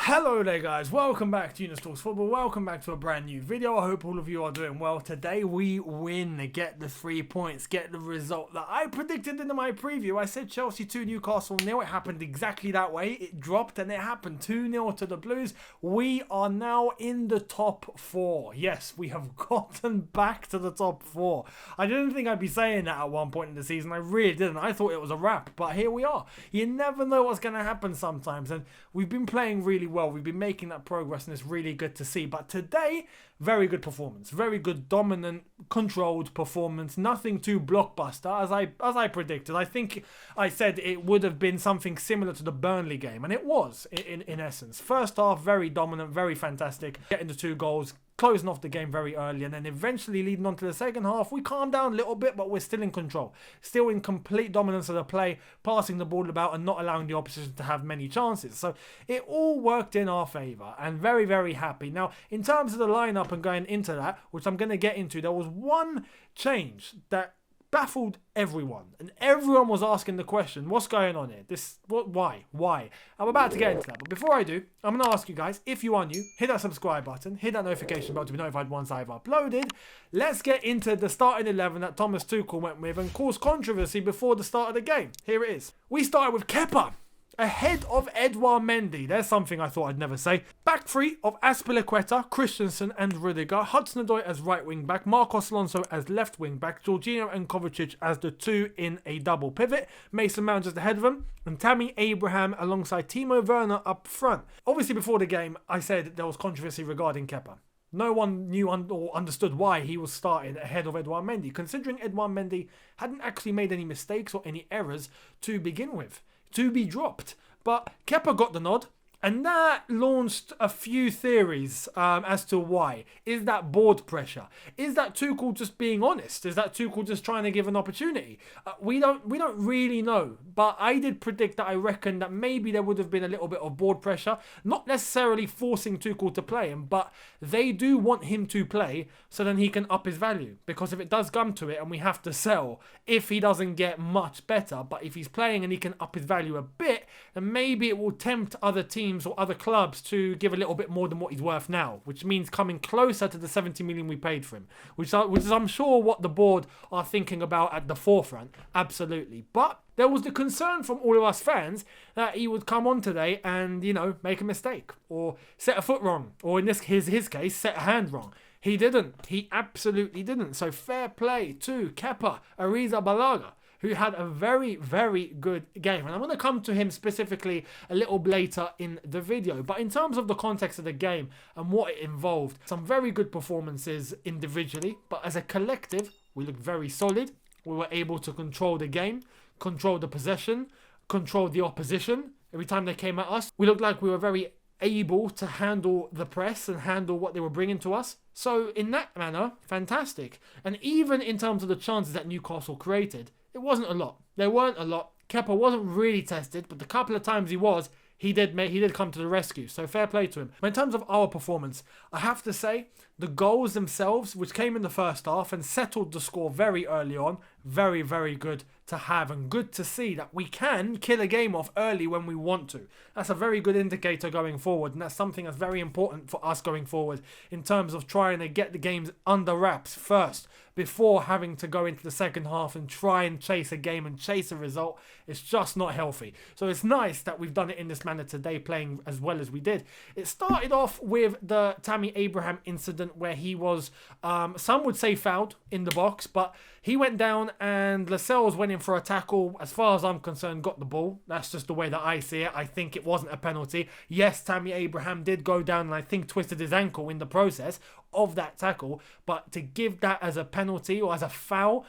Hello there guys, welcome back to Younes Talks Football, welcome back to a brand new video. I hope all of you are doing well. Today we win, get the 3 points, get the result that I predicted in my preview. I said Chelsea 2, Newcastle 0, it happened exactly that way. It dropped and it happened 2-0 to the Blues. We are now in the top 4. Yes, we have gotten back to the top 4. I didn't think I'd be saying that at one point in the season, I really didn't. I thought it was a wrap, but here we are. You never know what's going to happen sometimes, and we've been playing really well. We've been making that progress and it's really good to see. But today, very good performance. Very good, dominant, controlled performance. Nothing too blockbuster as I predicted. I think I said it would have been something similar to the Burnley game, and it was in essence. First half, very dominant, very fantastic. Getting the 2 goals, closing off the game very early, and then eventually leading on to the second half, we calmed down a little bit, but we're still in control. Still in complete dominance of the play, passing the ball about and not allowing the opposition to have many chances. So it all worked in our favour, and very, very happy. Now, in terms of the lineup and going into that, which I'm going to get into, there was one change that baffled everyone, and everyone was asking the question, what's going on here? Why? I'm about to get into that, but before I do, I'm going to ask you guys, if you are new, hit that subscribe button, hit that notification bell to be notified once I've uploaded. Let's get into the starting 11 that Thomas Tuchel went with and caused controversy before the start of the game. Here it is. We started with Kepa ahead of Edouard Mendy. There's something I thought I'd never say. Back 3 of Azpilicueta, Christensen and Rudiger. Hudson-Odoi as right wing back. Marcos Alonso as left wing back. Jorginho and Kovacic as the 2 in a double pivot. Mason Mount just ahead of them. And Tammy Abraham alongside Timo Werner up front. Obviously before the game, I said there was controversy regarding Kepa. No one knew or understood why he was starting ahead of Edouard Mendy, considering Edouard Mendy hadn't actually made any mistakes or any errors to begin with, to be dropped. But Kepa got the nod, and that launched a few theories as to why. Is that board pressure? Is that Tuchel just being honest? Is that Tuchel just trying to give an opportunity? We don't really know. But I did predict that I reckon that maybe there would have been a little bit of board pressure. Not necessarily forcing Tuchel to play him, but they do want him to play so then he can up his value. Because if it does come to it and we have to sell, if he doesn't get much better, but if he's playing and he can up his value a bit, then maybe it will tempt other teams or other clubs to give a little bit more than what he's worth now, which means coming closer to the 70 million we paid for him, which is I'm sure what the board are thinking about at the forefront. Absolutely. But there was the concern from all of us fans that he would come on today and, make a mistake or set a foot wrong, or in his case, set a hand wrong. He didn't. He absolutely didn't. So fair play to Kepa Arrizabalaga, who had a very, very good game. And I'm going to come to him specifically a little later in the video. But in terms of the context of the game and what it involved, some very good performances individually. But as a collective, we looked very solid. We were able to control the game, control the possession, control the opposition. Every time they came at us, we looked like we were very able to handle the press and handle what they were bringing to us. So in that manner, fantastic. And even in terms of the chances that Newcastle created, it wasn't a lot. There weren't a lot. Kepa wasn't really tested, but the couple of times he did come to the rescue. So fair play to him. But in terms of our performance, I have to say the goals themselves, which came in the first half and settled the score very early on, very, very good to have and good to see that we can kill a game off early when we want to. That's a very good indicator going forward, and that's something that's very important for us going forward in terms of trying to get the games under wraps first before having to go into the second half and try and chase a game and chase a result. It's just not healthy. So it's nice that we've done it in this manner today, playing as well as we did. It started off with the Tammy Abraham incident where he was, some would say fouled in the box, but he went down and Lascelles went in for a tackle. As far as I'm concerned, got the ball. That's just the way that I see it. I think it wasn't a penalty. Yes, Tammy Abraham did go down and I think twisted his ankle in the process of that tackle. But to give that as a penalty or as a foul,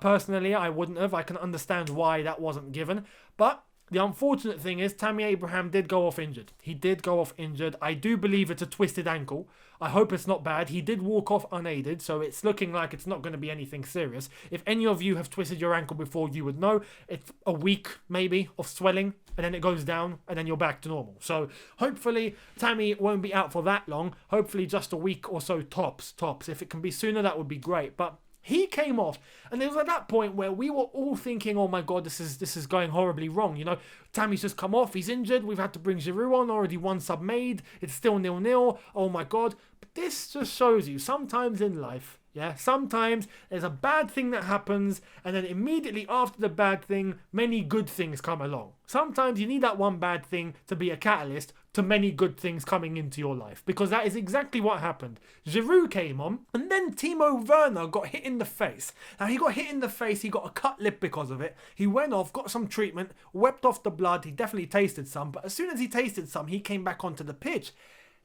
personally, I wouldn't have. I can understand why that wasn't given. But the unfortunate thing is Tammy Abraham did go off injured. He did go off injured. I do believe it's a twisted ankle. I hope it's not bad. He did walk off unaided, so it's looking like it's not going to be anything serious. If any of you have twisted your ankle before, you would know. It's a week, maybe, of swelling, and then it goes down, and then you're back to normal. So hopefully Tammy won't be out for that long. Hopefully just a week or so tops. If it can be sooner, that would be great. But He came off, and it was at that point where we were all thinking, oh my God, this is going horribly wrong. You know, Tammy's just come off, he's injured, we've had to bring Giroud on, already one sub made, it's still 0-0, oh my God. But this just shows you, sometimes in life, yeah, sometimes there's a bad thing that happens, and then immediately after the bad thing, many good things come along. Sometimes you need that one bad thing to be a catalyst to many good things coming into your life, because that is exactly what happened. Giroud came on, and then Timo Werner got hit in the face. Now, he got hit in the face, he got a cut lip because of it. He went off, got some treatment, wept off the blood, he definitely tasted some, but as soon as he tasted some, he came back onto the pitch.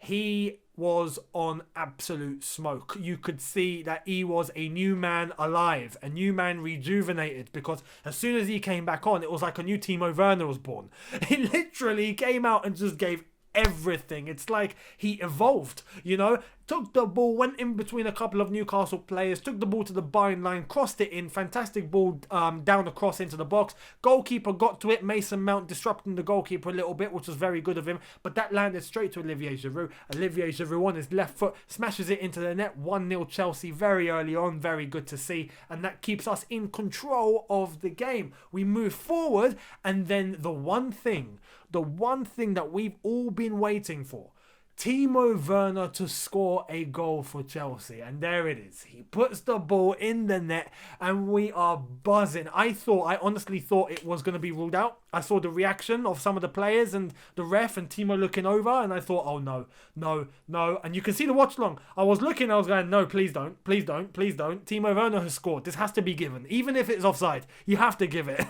He was on absolute smoke. You could see that he was a new man alive, a new man rejuvenated, because as soon as he came back on, it was like a new Timo Werner was born. He literally came out and just gave everything. It's like he evolved, you know, took the ball, went in between a couple of Newcastle players, took the ball to the byline line, crossed it in, fantastic ball down the cross into the box. Goalkeeper got to it, Mason Mount disrupting the goalkeeper a little bit, which was very good of him, but that landed straight to Olivier Giroud. Olivier Giroud on his left foot smashes it into the net. 1-0 Chelsea very early on, very good to see, and that keeps us in control of the game. We move forward, and then the one thing that we've all been waiting for, Timo Werner to score a goal for Chelsea. And there it is. He puts the ball in the net and we are buzzing. I honestly thought it was going to be ruled out. I saw the reaction of some of the players and the ref and Timo looking over, and I thought, oh no. And you can see the watch long. I was looking, I was going, no, please don't. Timo Werner has scored. This has to be given. Even if it's offside, you have to give it.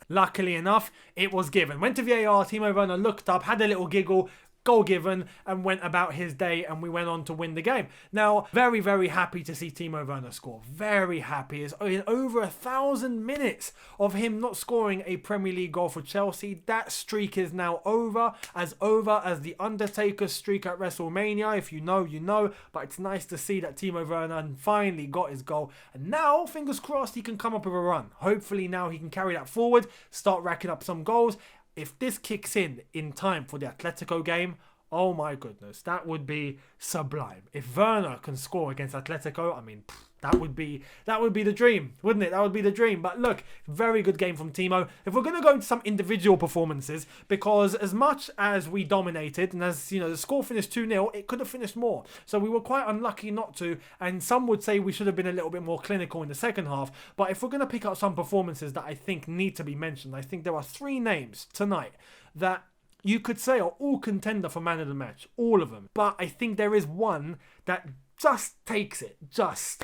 Luckily enough, it was given. Went to VAR, Timo Werner looked up, had a little giggle, goal given, and went about his day, and we went on to win the game. Now, very, very happy to see Timo Werner score. Very happy. It's in over 1,000 minutes of him not scoring a Premier League goal for Chelsea. That streak is now over as the Undertaker's streak at WrestleMania. If you know, you know. But it's nice to see that Timo Werner finally got his goal. And now, fingers crossed, he can come up with a run. Hopefully now he can carry that forward, start racking up some goals. If this kicks in time for the Atletico game, oh my goodness, that would be sublime. If Werner can score against Atletico, I mean, that would be the dream, wouldn't it? That would be the dream. But look, very good game from Timo. If we're going to go into some individual performances, because as much as we dominated, and as you know, the score finished 2-0, it could have finished more. So we were quite unlucky not to, and some would say we should have been a little bit more clinical in the second half. But if we're going to pick out some performances that I think need to be mentioned, I think there are 3 names tonight that you could say are all contender for man of the match, all of them. But I think there is one that just takes it,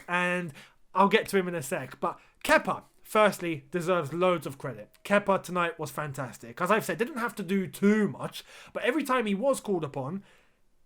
and I'll get to him in a sec. But Kepa, firstly, deserves loads of credit. Kepa tonight was fantastic. As I've said, didn't have to do too much, but every time he was called upon,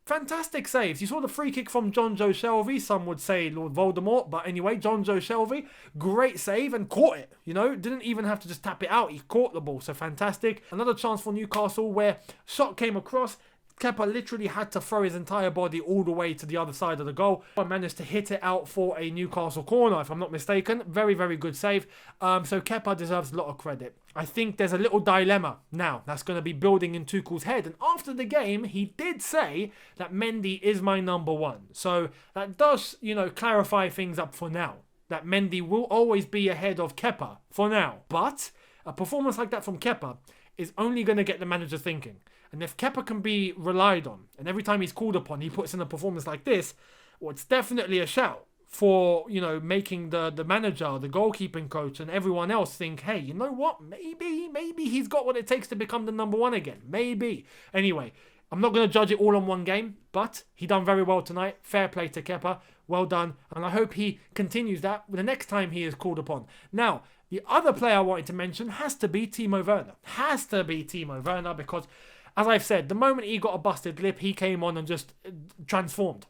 fantastic saves. You saw the free kick from John Joe Shelvey. Some would say Lord Voldemort, but anyway, John Joe Shelvey, great save and caught it. You know, didn't even have to just tap it out. He caught the ball, so fantastic. Another chance for Newcastle where shot came across. Kepa literally had to throw his entire body all the way to the other side of the goal. I managed to hit it out for a Newcastle corner, if I'm not mistaken. Very, very good save. So Kepa deserves a lot of credit. I think there's a little dilemma now that's going to be building in Tuchel's head. And after the game, he did say that Mendy is my number 1. So that does, you know, clarify things up for now. That Mendy will always be ahead of Kepa for now. But a performance like that from Kepa is only going to get the manager thinking. And if Kepa can be relied on, and every time he's called upon, he puts in a performance like this, well, it's definitely a shout for, you know, making the manager, the goalkeeping coach, and everyone else think, hey, you know what? Maybe he's got what it takes to become the number 1 again. Maybe. Anyway, I'm not going to judge it all on one game, but he done very well tonight. Fair play to Kepa. Well done. And I hope he continues that the next time he is called upon. Now, the other player I wanted to mention has to be Timo Werner. Because, as I've said, the moment he got a busted lip, he came on and just transformed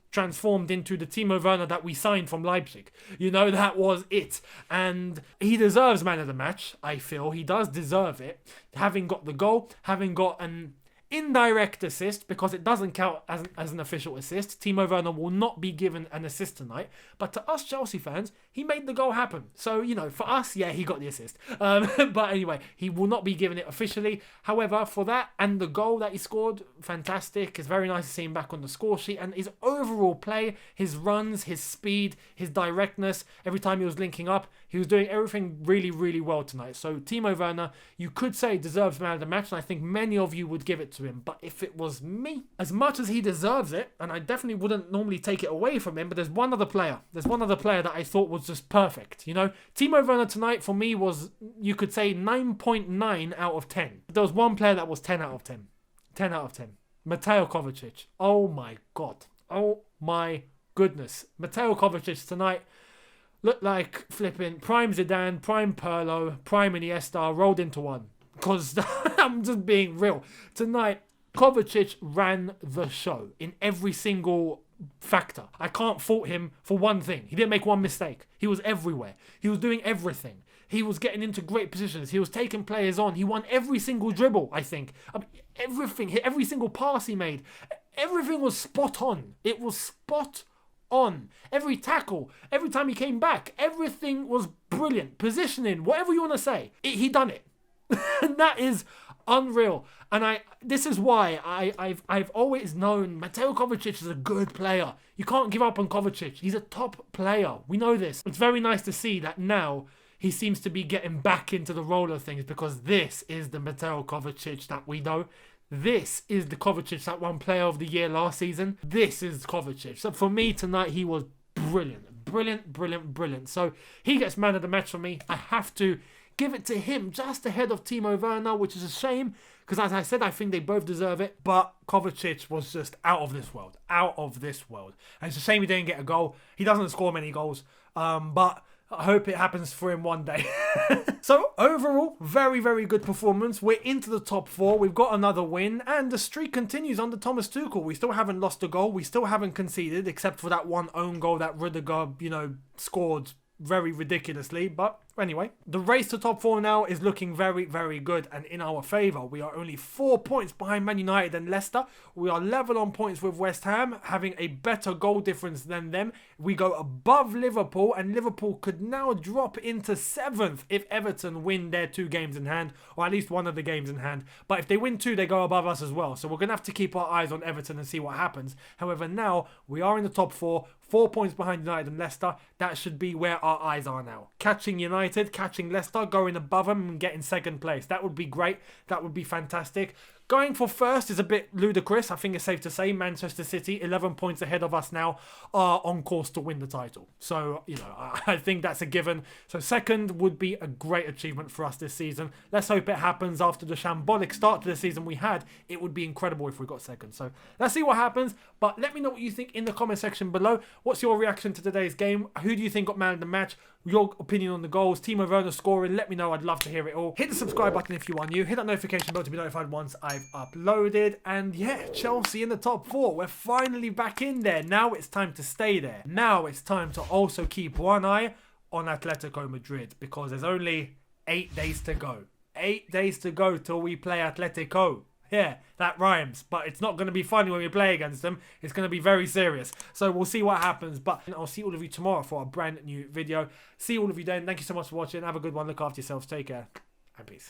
into the Timo Werner that we signed from Leipzig. You know, that was it. And he deserves man of the match, I feel. He does deserve it. Having got the goal, having got an indirect assist, because it doesn't count as an official assist. Timo Werner will not be given an assist tonight. But to us Chelsea fans, he made the goal happen. So, you know, for us, yeah, he got the assist. But anyway, he will not be given it officially. However, for that and the goal that he scored, fantastic. It's very nice to see him back on the score sheet. And his overall play, his runs, his speed, his directness, every time he was linking up, he was doing everything really, really well tonight. So Timo Werner, you could say, deserves man of the match, and I think many of you would give it to him. But if it was me, as much as he deserves it, and I definitely wouldn't normally take it away from him, but there's one other player. There's one other player that I thought was just perfect. You know, Timo Werner tonight for me was, you could say, 9.9 out of 10. There was one player that was 10 out of 10. 10 out of 10. Mateo Kovacic. Oh my God. Oh my goodness. Mateo Kovacic tonight looked like flipping prime Zidane, prime Pirlo, prime Iniesta rolled into one. Because I'm just being real. Tonight, Kovacic ran the show in every single factor. I can't fault him for one thing. He didn't make one mistake. He was everywhere. He was doing everything. He was getting into great positions. He was taking players on. He won every single dribble, I think. Everything, every single pass he made. Everything was spot on. It was spot on. Every tackle, every time he came back, everything was brilliant. Positioning, whatever you want to say, he done it. And that is unreal. And this is why I've always known Mateo Kovacic is a good player. You can't give up on Kovacic. He's a top player. We know this. It's very nice to see that now he seems to be getting back into the role of things, because this is the Mateo Kovacic that we know. This is the Kovacic that won Player of the Year last season. This is Kovacic. So for me tonight, he was brilliant. Brilliant, brilliant, brilliant. So he gets man of the match for me. I have to give it to him, just ahead of Timo Werner, which is a shame, because as I said, I think they both deserve it. But Kovacic was just out of this world. Out of this world. And it's a shame he didn't get a goal. He doesn't score many goals. But I hope it happens for him one day. So overall, very, very good performance. We're into the top 4. We've got another win, and the streak continues under Thomas Tuchel. We still haven't lost a goal. We still haven't conceded, except for that one own goal that Rudiger, scored very ridiculously. But anyway, the race to top 4 now is looking very, very good and in our favour. We are only 4 points behind Man United and Leicester. We are level on points with West Ham, having a better goal difference than them. We go above Liverpool, and Liverpool could now drop into 7th if Everton win their 2 games in hand, or at least one of the games in hand. But if they win 2, they go above us as well. So we're going to have to keep our eyes on Everton and see what happens. However, now we are in the top 4, 4 points behind United and Leicester. That should be where our eyes are now. Catching United, catching Leicester, going above them and getting 2nd place. That would be great. That would be fantastic. Going for first is a bit ludicrous. I think it's safe to say Manchester City, 11 points ahead of us now, are on course to win the title. So, I think that's a given. So 2nd would be a great achievement for us this season. Let's hope it happens after the shambolic start to the season we had. It would be incredible if we got 2nd. So let's see what happens. But let me know what you think in the comment section below. What's your reaction to today's game? Who do you think got man of the match? Your opinion on the goals, Timo Werner scoring, let me know. I'd love to hear it all. Hit the subscribe button if you are new. Hit that notification bell to be notified once I've uploaded. And yeah, Chelsea in the top 4. We're finally back in there. Now it's time to stay there. Now it's time to also keep one eye on Atletico Madrid, because there's only 8 days to go. 8 days to go till we play Atletico. Yeah, that rhymes, but it's not going to be funny when we play against them. It's going to be very serious. So we'll see what happens, but I'll see all of you tomorrow for a brand new video. See all of you then. Thank you so much for watching. Have a good one. Look after yourselves. Take care and peace.